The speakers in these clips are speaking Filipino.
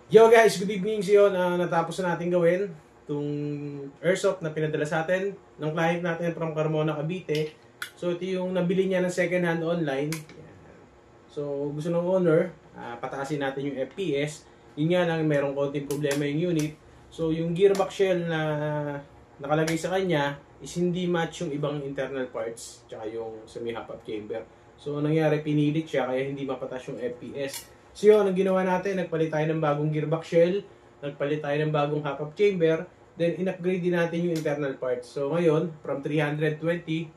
Yo guys, good evening. So yun, natapos na natin gawin itong airsoft na pinadala sa atin ng client natin from Carmona, Cavite. So ito yung nabili niya ng second hand online. So gusto ng owner, pataasin natin yung FPS. Yun nga lang, merong konting problema yung unit. So yung gearbox shell na nakalagay sa kanya is hindi match yung ibang internal parts tsaka yung semi-hop-up chamber. So nangyari, pinilit siya kaya hindi mapatas yung FPS. So yun, ang ginawa natin, nagpalit tayo ng bagong gearbox shell, nagpalit tayo ng bagong hop-up chamber, then in-upgrade din natin yung internal parts. So ngayon, from 320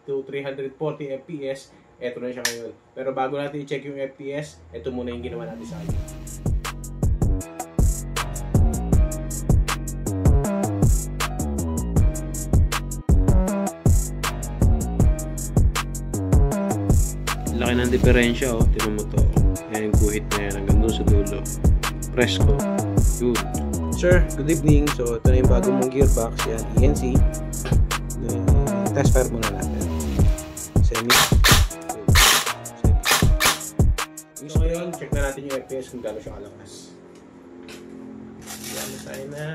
to 340 FPS, eto na siya ngayon. Pero bago natin i-check yung FPS, eto muna yung ginawa natin sa kanya. Laki ng diferensya, oh. Tinan mo to. Yan yung guhit na yan hanggang doon sa dulo. Presko. Yun. Sir, good evening. So, ito na yung bagong mong gearbox. Yan, ENC. Test fire muna natin. Semi. So, ngayon, check na natin yung FPS kung gano'n siya kalakas. Yan, tayo na.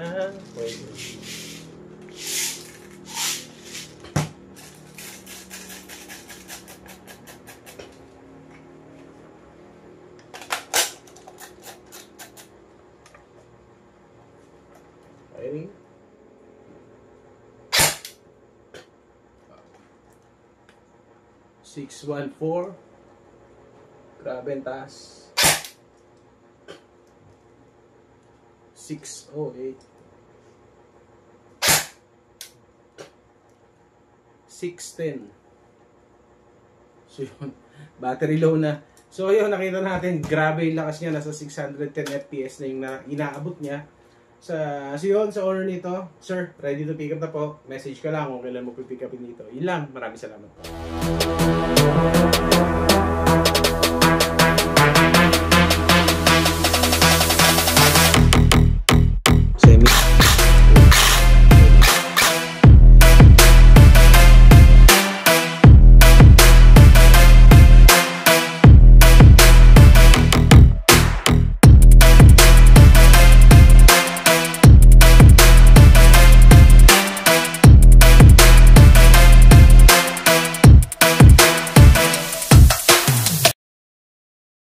Wait. Firing. 614. Grabe ang taas. 608. 610. So yun, battery low na. So yun, nakita natin, grabe yung lakas niya. Nasa 610 FPS na yung inaabot niya. So yun, sa owner nito, sir, ready to pick up na po. Message ka lang kung kailan mo pipick upin dito. Yun lang, maraming salamat po.